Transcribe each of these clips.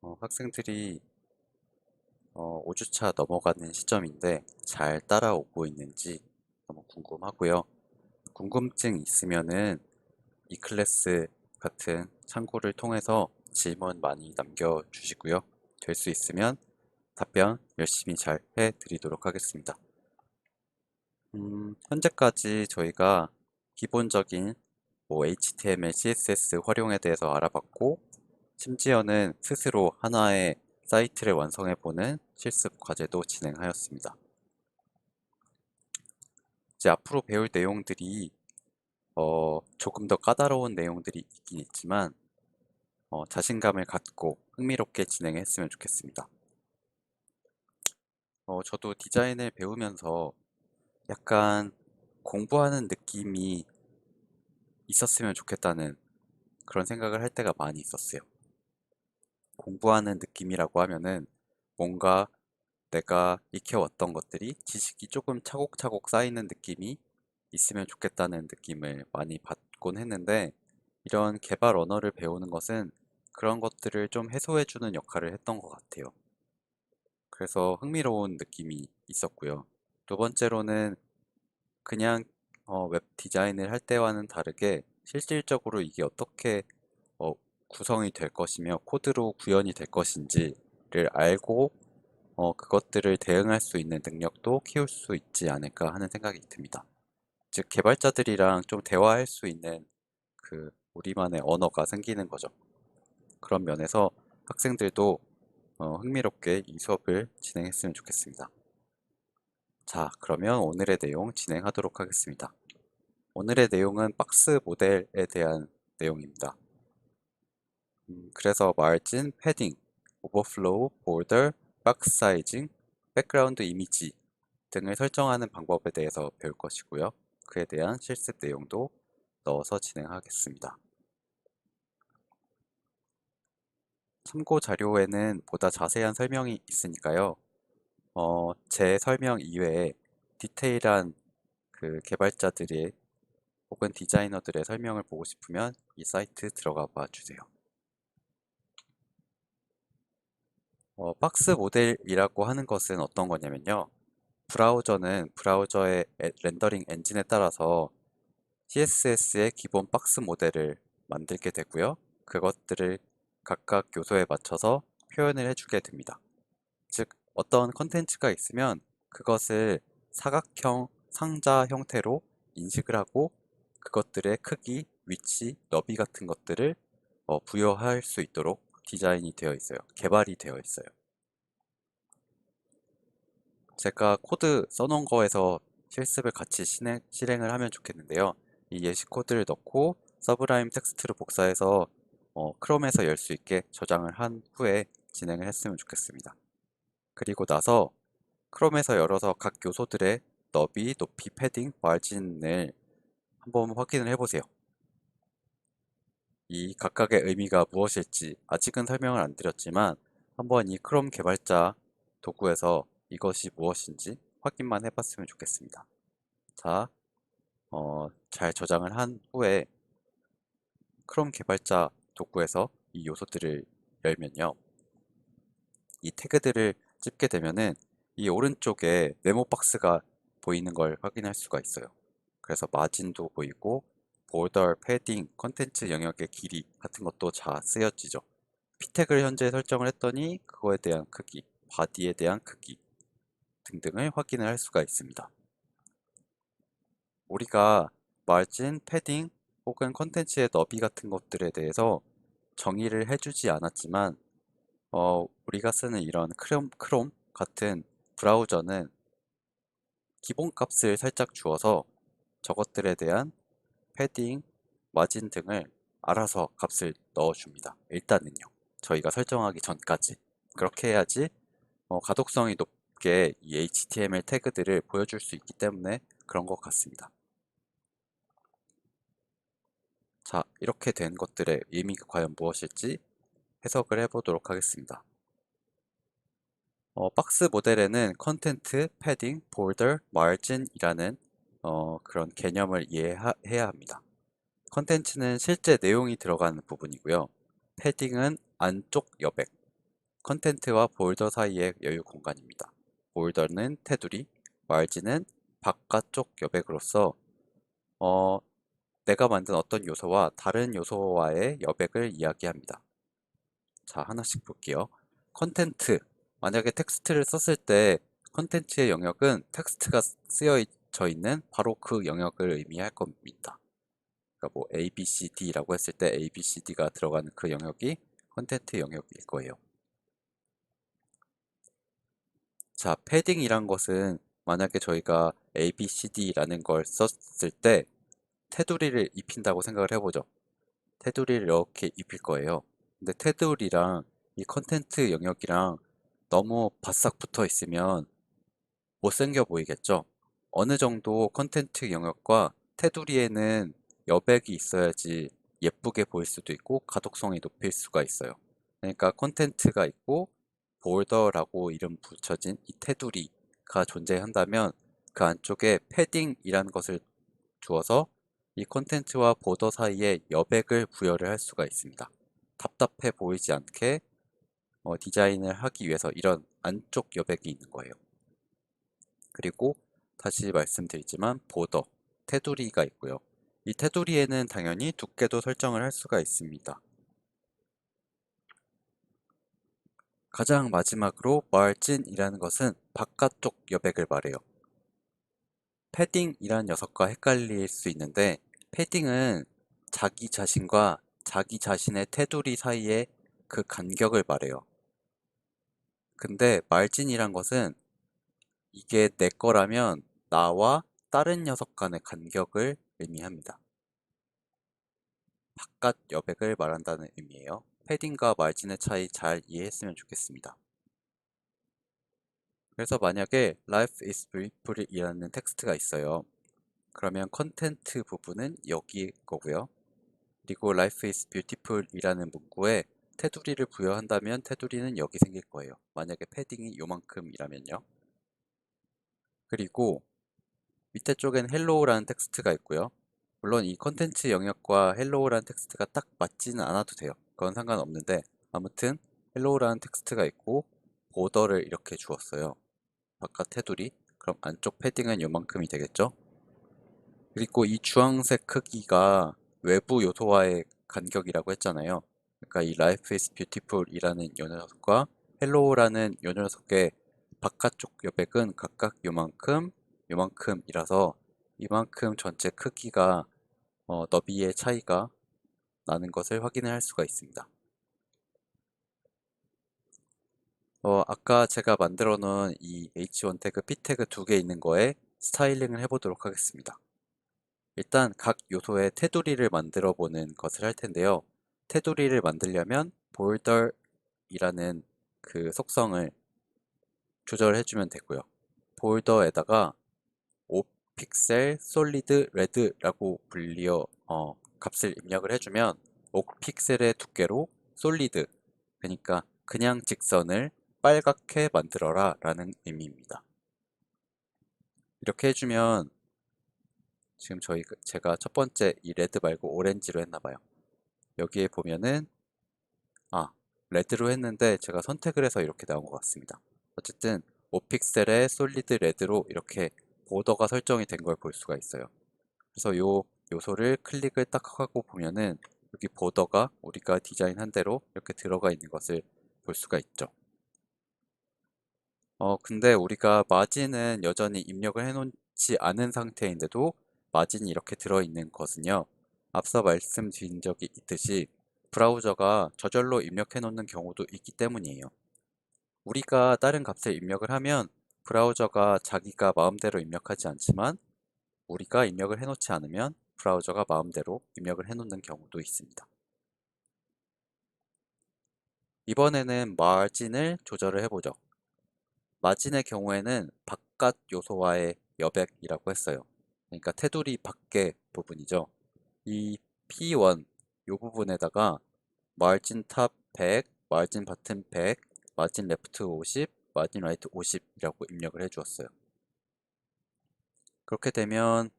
학생들이 5주차 넘어가는 시점인데 잘 따라오고 있는지 너무 궁금하고요. 궁금증 있으면은 이 클래스 같은 창구를 통해서 질문 많이 남겨주시고요. 될 수 있으면 답변 열심히 잘 해드리도록 하겠습니다. 현재까지 저희가 기본적인 HTML, CSS 활용에 대해서 알아봤고, 심지어는 스스로 하나의 사이트를 완성해보는 실습 과제도 진행하였습니다. 이제 앞으로 배울 내용들이 조금 더 까다로운 내용들이 있긴 있지만 자신감을 갖고 흥미롭게 진행했으면 좋겠습니다. 저도 디자인을 배우면서 약간 공부하는 느낌이 있었으면 좋겠다는 그런 생각을 할 때가 많이 있었어요. 공부하는 느낌이라고 하면은 뭔가 내가 익혀왔던 것들이 지식이 조금 차곡차곡 쌓이는 느낌이 있으면 좋겠다는 느낌을 많이 받곤 했는데, 이런 개발 언어를 배우는 것은 그런 것들을 좀 해소해주는 역할을 했던 것 같아요. 그래서 흥미로운 느낌이 있었고요. 두 번째로는 그냥 웹 디자인을 할 때와는 다르게 실질적으로 이게 어떻게 어, 구성이 될 것이며 코드로 구현이 될 것인지를 알고 그것들을 대응할 수 있는 능력도 키울 수 있지 않을까 하는 생각이 듭니다. 즉, 개발자들이랑 좀 대화할 수 있는 우리만의 언어가 생기는 거죠. 그런 면에서 학생들도 흥미롭게 이 수업을 진행했으면 좋겠습니다. 자, 그러면 오늘의 내용 진행하도록 하겠습니다. 오늘의 내용은 박스 모델에 대한 내용입니다. 그래서 마진, 패딩, 오버플로우, 보더, 박스 사이징, 백그라운드 이미지 등을 설정하는 방법에 대해서 배울 것이고요. 그에 대한 실습 내용도 넣어서 진행하겠습니다. 참고 자료에는 보다 자세한 설명이 있으니까요. 제 설명 이외에 디테일한 개발자들의 혹은 디자이너들의 설명을 보고 싶으면 이 사이트 들어가 봐 주세요. 박스 모델이라고 하는 것은 어떤 거냐면요. 브라우저는 브라우저의 렌더링 엔진에 따라서 CSS의 기본 박스 모델을 만들게 되고요. 그것들을 각각 요소에 맞춰서 표현을 해주게 됩니다. 즉, 어떤 컨텐츠가 있으면 그것을 사각형 상자 형태로 인식을 하고 그것들의 크기, 위치, 너비 같은 것들을 부여할 수 있도록 디자인이 되어 있어요. 개발이 되어 있어요. 제가 코드 써놓은 거에서 실습을 같이 실행을 하면 좋겠는데요. 이 예시 코드를 넣고 서브라임 텍스트로 복사해서 크롬에서 열 수 있게 저장을 한 후에 진행을 했으면 좋겠습니다. 그리고 나서 크롬에서 열어서 각 요소들의 너비, 높이, 패딩, 마진을 한번 확인을 해보세요. 이 각각의 의미가 무엇일지 아직은 설명을 안 드렸지만 한번 이 크롬 개발자 도구에서 이것이 무엇인지 확인만 해봤으면 좋겠습니다. 자, 잘 저장을 한 후에 크롬 개발자 도구에서 이 요소들을 열면요. 이 태그들을 찝게 되면은 이 오른쪽에 메모 박스가 보이는 걸 확인할 수가 있어요. 그래서 마진도 보이고 보더, 패딩, 컨텐츠 영역의 길이 같은 것도 잘 쓰여지죠. p 태그를 현재 설정을 했더니 그거에 대한 크기, 바디에 대한 크기 등등을 확인을 할 수가 있습니다. 우리가 마진, 패딩 혹은 컨텐츠의 너비 같은 것들에 대해서 정의를 해주지 않았지만 우리가 쓰는 이런 크롬 같은 브라우저는 기본값을 살짝 주어서 저것들에 대한 패딩, 마진 등을 알아서 값을 넣어줍니다. 일단은요. 저희가 설정하기 전까지. 그렇게 해야지 가독성이 높게 이 HTML 태그들을 보여줄 수 있기 때문에 그런 것 같습니다. 자, 이렇게 된 것들의 의미가 과연 무엇일지 해석을 해보도록 하겠습니다. 박스 모델에는 컨텐트, 패딩, 볼더, 마진이라는 그런 개념을 이해해야 합니다. 컨텐츠는 실제 내용이 들어가는 부분이고요. 패딩은 안쪽 여백, 컨텐트와 볼더 사이의 여유 공간입니다. 볼더는 테두리, 마진은 바깥쪽 여백으로서 어, 내가 만든 어떤 요소와 다른 요소와의 여백을 이야기합니다. 자, 하나씩 볼게요. 컨텐트. 만약에 텍스트를 썼을 때 컨텐츠의 영역은 텍스트가 쓰여져 있는 바로 그 영역을 의미할 겁니다. 그러니까 뭐 A, B, C, D라고 했을 때 A, B, C, D가 들어가는 그 영역이 컨텐트 영역일 거예요. 자, 패딩이란 것은 만약에 저희가 A, B, C, D라는 걸 썼을 때 테두리를 입힌다고 생각을 해보죠. 테두리를 이렇게 입힐 거예요. 근데 테두리랑 이 컨텐트 영역이랑 너무 바싹 붙어 있으면 못생겨 보이겠죠? 어느 정도 컨텐트 영역과 테두리에는 여백이 있어야지 예쁘게 보일 수도 있고 가독성이 높일 수가 있어요. 그러니까 컨텐트가 있고 볼더라고 이름 붙여진 이 테두리가 존재한다면 그 안쪽에 패딩이라는 것을 주어서 이 콘텐츠와 보더 사이에 여백을 부여를 할 수가 있습니다. 답답해 보이지 않게 디자인을 하기 위해서 이런 안쪽 여백이 있는 거예요. 그리고 다시 말씀드리지만 보더, 테두리가 있고요. 이 테두리에는 당연히 두께도 설정을 할 수가 있습니다. 가장 마지막으로 마진이라는 것은 바깥쪽 여백을 말해요. 패딩이란 녀석과 헷갈릴 수 있는데 패딩은 자기 자신과 자기 자신의 테두리 사이의 그 간격을 말해요. 근데 말진이란 것은 이게 내 거라면 나와 다른 녀석 간의 간격을 의미합니다. 바깥 여백을 말한다는 의미예요. 패딩과 말진의 차이 잘 이해했으면 좋겠습니다. 그래서 만약에 Life is beautiful 이라는 텍스트가 있어요. 그러면 컨텐트 부분은 여기 거고요. 그리고 Life is beautiful 이라는 문구에 테두리를 부여한다면 테두리는 여기 생길 거예요. 만약에 패딩이 요만큼이라면요. 그리고 밑에 쪽엔 hello라는 텍스트가 있고요. 물론 이 컨텐츠 영역과 hello라는 텍스트가 딱 맞지는 않아도 돼요. 그건 상관없는데 아무튼 hello라는 텍스트가 있고 보더를 이렇게 주었어요. 바깥 테두리. 그럼 안쪽 패딩은 요만큼이 되겠죠? 그리고 이 주황색 크기가 외부 요소와의 간격이라고 했잖아요. 그러니까 이 Life is Beautiful 이라는 요 녀석과 Hello라는 요 녀석의 바깥쪽 여백은 각각 요만큼, 요만큼이라서 이만큼 전체 크기가 너비의 차이가 나는 것을 확인을 할 수가 있습니다. 아까 제가 만들어 놓은 이 H1 태그, P 태그 두 개 있는 거에 스타일링을 해보도록 하겠습니다. 일단 각 요소의 테두리를 만들어 보는 것을 할 텐데요. 테두리를 만들려면 볼더이라는 그 속성을 조절해 주면 되고요. 볼더에다가 5픽셀 솔리드 레드라고 불리어 값을 입력을 해주면 5픽셀의 두께로 솔리드, 그러니까 그냥 직선을 빨갛게 만들어라 라는 의미입니다. 이렇게 해주면 지금 제가 첫 번째 이 레드 말고 오렌지로 했나 봐요. 여기에 보면은 레드로 했는데 제가 선택을 해서 이렇게 나온 것 같습니다. 어쨌든 5픽셀의 솔리드 레드로 이렇게 보더가 설정이 된 걸 볼 수가 있어요. 그래서 요 요소를 클릭을 딱 하고 보면은 여기 보더가 우리가 디자인한 대로 이렇게 들어가 있는 것을 볼 수가 있죠. 근데 우리가 마진은 여전히 입력을 해놓지 않은 상태인데도 마진이 이렇게 들어있는 것은요. 앞서 말씀드린 적이 있듯이 브라우저가 저절로 입력해 놓는 경우도 있기 때문이에요. 우리가 다른 값을 입력을 하면 브라우저가 자기가 마음대로 입력하지 않지만 우리가 입력을 해놓지 않으면 브라우저가 마음대로 입력을 해놓는 경우도 있습니다. 이번에는 마진을 조절을 해보죠. 마진의 경우에는 바깥 요소와의 여백이라고 했어요. 그러니까 테두리 밖의 부분이죠. 이 P1 이 부분에다가 마진 탑 100, 마진 바튼 100, 마진 레프트 50, 마진 라이트 50이라고 입력을 해주었어요. 그렇게 되면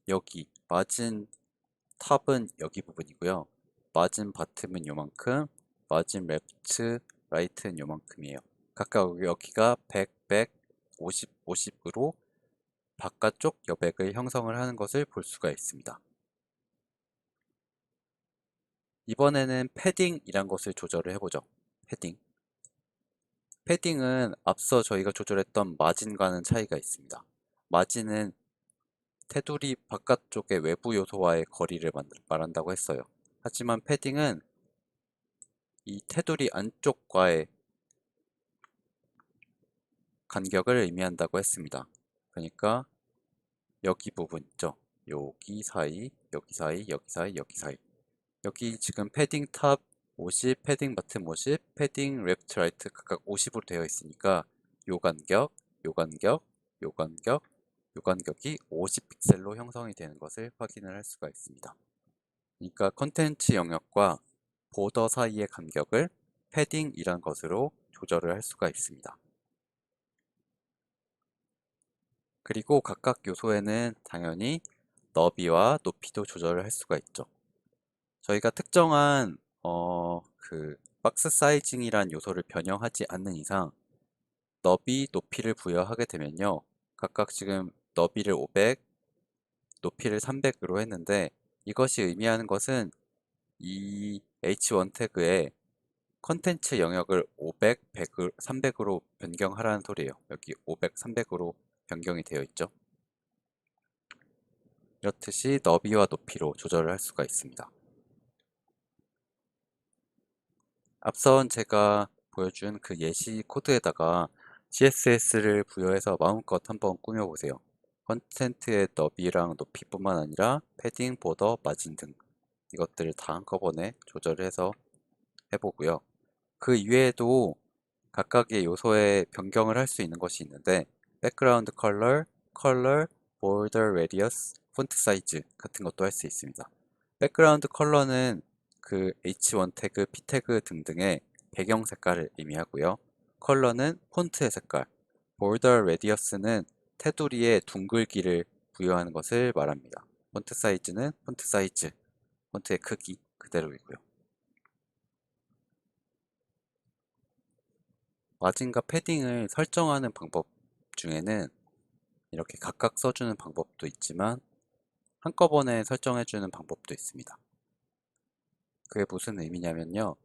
여기 마진 탑은 여기 부분이고요. 마진 바텀은 요만큼, 마진 레프트, 라이트는 요만큼이에요. 각각 여기가 100, 100, 50, 50으로 바깥쪽 여백을 형성을 하는 것을 볼 수가 있습니다. 이번에는 패딩이란 것을 조절을 해보죠. 패딩. 패딩은 앞서 저희가 조절했던 마진과는 차이가 있습니다. 마진은 테두리 바깥쪽의 외부 요소와의 거리를 말한다고 했어요. 하지만 패딩은 이 테두리 안쪽과의 간격을 의미한다고 했습니다. 그러니까 여기 부분 있죠. 여기 사이, 여기 사이, 여기 사이, 여기 사이. 여기 지금 패딩 탑 50, 패딩 바텀 50, 패딩 레프트 라이트 각각 50으로 되어 있으니까 요 간격, 요 간격, 요 간격, 요 간격이 50픽셀로 형성이 되는 것을 확인을 할 수가 있습니다. 그러니까 컨텐츠 영역과 보더 사이의 간격을 패딩이란 것으로 조절을 할 수가 있습니다. 그리고 각각 요소에는 당연히 너비와 높이도 조절을 할 수가 있죠. 저희가 특정한 박스 사이징이란 요소를 변형하지 않는 이상 너비, 높이를 부여하게 되면요. 각각 지금 너비를 500, 높이를 300으로 했는데 이것이 의미하는 것은 이 H1 태그에 컨텐츠 영역을 500, 100, 300으로 변경하라는 소리예요. 여기 500, 300으로 변경이 되어 있죠. 이렇듯이 너비와 높이로 조절을 할 수가 있습니다. 앞선 제가 보여준 그 예시 코드에다가 CSS를 부여해서 마음껏 한번 꾸며보세요. 컨텐트의 너비랑 높이뿐만 아니라 패딩, 보더, 마진 등 이것들을 다 한꺼번에 조절을 해서 해보고요. 그 이외에도 각각의 요소에 변경을 할 수 있는 것이 있는데 백그라운드 컬러, border radius, 폰트 사이즈 같은 것도 할 수 있습니다. 백그라운드 컬러는 그 H1 태그, P 태그 등등의 배경 색깔을 의미하고요. 컬러는 폰트의 색깔, border radius는 테두리의 둥글기를 부여하는 것을 말합니다. 폰트 사이즈는 폰트 사이즈, 폰트의 크기 그대로이고요. 마진과 패딩을 설정하는 방법 중에는 이렇게 각각 써주는 방법도 있지만 한꺼번에 설정해주는 방법도 있습니다. 그게 무슨 의미냐면요.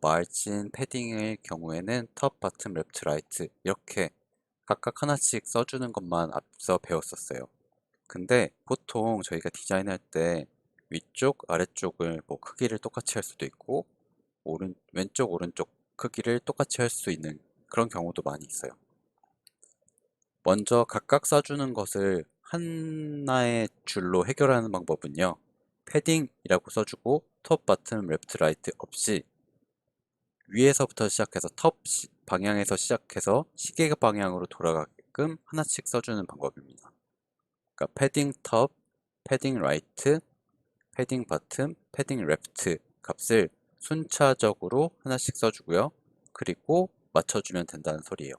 마진, 패딩의 경우에는 톱, 바텀, 레프트, 라이트 이렇게 각각 하나씩 써주는 것만 앞서 배웠었어요. 근데 보통 저희가 디자인할 때 위쪽, 아래쪽을 크기를 똑같이 할 수도 있고 왼쪽, 오른쪽 크기를 똑같이 할 수 있는 그런 경우도 많이 있어요. 먼저 각각 써주는 것을 하나의 줄로 해결하는 방법은요. 패딩이라고 써주고 톱, 바텀, 레프트, 라이트 없이 위에서부터 시작해서 톱 방향에서 시작해서 시계 방향으로 돌아가게끔 하나씩 써주는 방법입니다. 그러니까 패딩 톱, 패딩 라이트, 패딩 바텀, 패딩 레프트 값을 순차적으로 하나씩 써주고요. 그리고 맞춰주면 된다는 소리예요.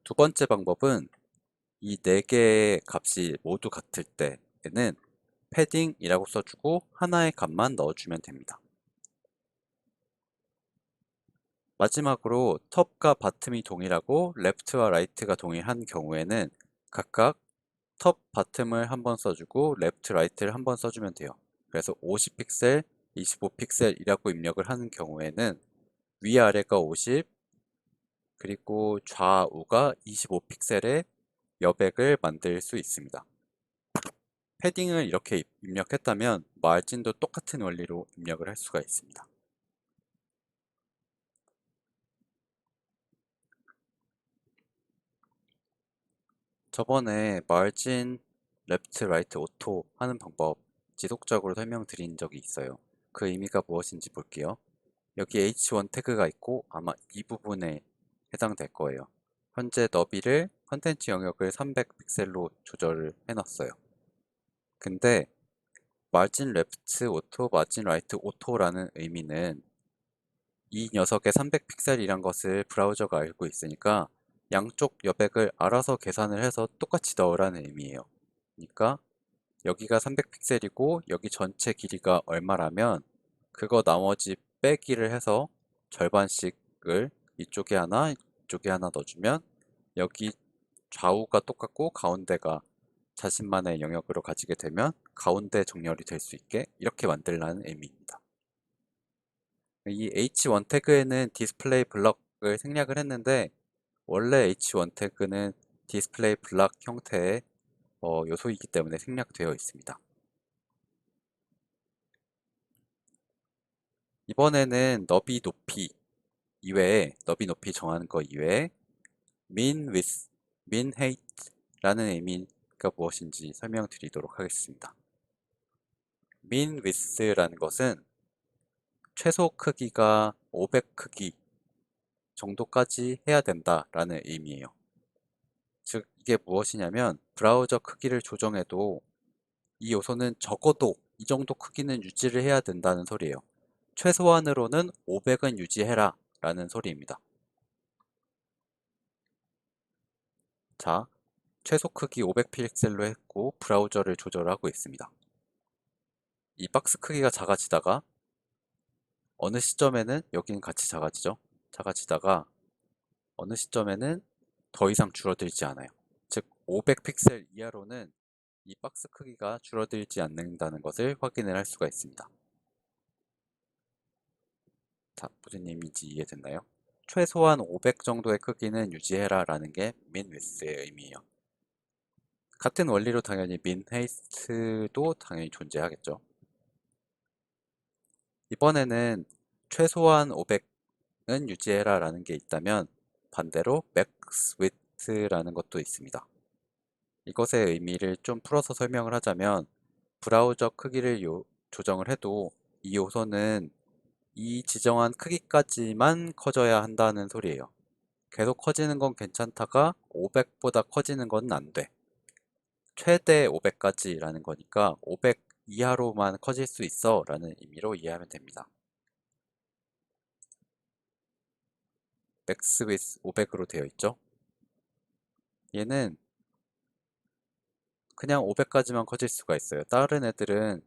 두 번째 방법은 이 네 개의 값이 모두 같을 때에는 패딩이라고 써주고 하나의 값만 넣어주면 됩니다. 마지막으로 톱과 바텀이 동일하고 레프트와 라이트가 동일한 경우에는 각각 톱, 바텀을 한번 써주고 레프트, 라이트를 한번 써주면 돼요. 그래서 50픽셀, 25픽셀이라고 입력을 하는 경우에는 위아래가 50, 그리고 좌우가 25픽셀의 여백을 만들 수 있습니다. 패딩을 이렇게 입력했다면 마진도 똑같은 원리로 입력을 할 수가 있습니다. 저번에 마진, 레프트, 라이트, 오토 하는 방법 지속적으로 설명드린 적이 있어요. 그 의미가 무엇인지 볼게요. 여기 H1 태그가 있고 아마 이 부분에 해당될 거예요. 현재 너비를 컨텐츠 영역을 300픽셀로 조절을 해놨어요. 근데 마진 레프트 오토, 마진 라이트 오토라는 의미는 이 녀석의 300픽셀이란 것을 브라우저가 알고 있으니까 양쪽 여백을 알아서 계산을 해서 똑같이 넣으라는 의미예요. 그러니까 여기가 300픽셀이고 여기 전체 길이가 얼마라면 그거 나머지 빼기를 해서 절반씩을 이쪽에 하나, 이쪽에 하나 넣어주면 여기 좌우가 똑같고 가운데가 자신만의 영역으로 가지게 되면 가운데 정렬이 될 수 있게 이렇게 만들라는 의미입니다. 이 H1 태그에는 디스플레이 블럭을 생략을 했는데 원래 H1 태그는 디스플레이 블럭 형태의 요소이기 때문에 생략되어 있습니다. 이번에는 너비 높이 이외에 너비 높이 정하는 거 이외에 min width, min height라는 의미가 무엇인지 설명드리도록 하겠습니다. min width라는 것은 최소 크기가 500 크기 정도까지 해야 된다라는 의미예요. 즉 이게 무엇이냐면 브라우저 크기를 조정해도 이 요소는 적어도 이 정도 크기는 유지를 해야 된다는 소리예요. 최소한으로는 500은 유지해라 라는 소리입니다. 자, 최소 크기 500픽셀로 했고 브라우저를 조절하고 있습니다. 이 박스 크기가 작아지다가 어느 시점에는 여기는 같이 작아지죠. 작아지다가 어느 시점에는 더 이상 줄어들지 않아요. 즉 500픽셀 이하로는 이 박스 크기가 줄어들지 않는다는 것을 확인을 할 수가 있습니다. 자, 무슨 의미인지 이해됐나요? 최소한 500 정도의 크기는 유지해라 라는 게 min width의 의미예요. 같은 원리로 당연히 min height도 당연히 존재하겠죠. 이번에는 최소한 500은 유지해라 라는 게 있다면 반대로 max width라는 것도 있습니다. 이것의 의미를 좀 풀어서 설명을 하자면 브라우저 크기를 조정을 해도 이 요소는 이 지정한 크기까지만 커져야 한다는 소리예요. 계속 커지는 건 괜찮다가 500보다 커지는 건 안 돼. 최대 500까지라는 거니까 500 이하로만 커질 수 있어 라는 의미로 이해하면 됩니다. max width 500으로 되어 있죠. 얘는 그냥 500까지만 커질 수가 있어요. 다른 애들은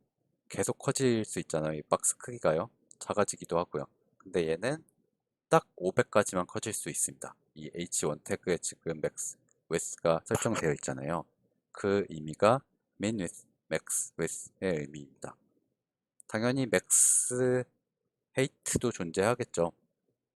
계속 커질 수 있잖아요. 이 박스 크기가요. 작아지기도 하고요. 근데 얘는 딱 500까지만 커질 수 있습니다. 이 H1 태그에 지금 max width가 설정되어 있잖아요. 그 의미가 min width, max width의 의미입니다. 당연히 max height도 존재하겠죠.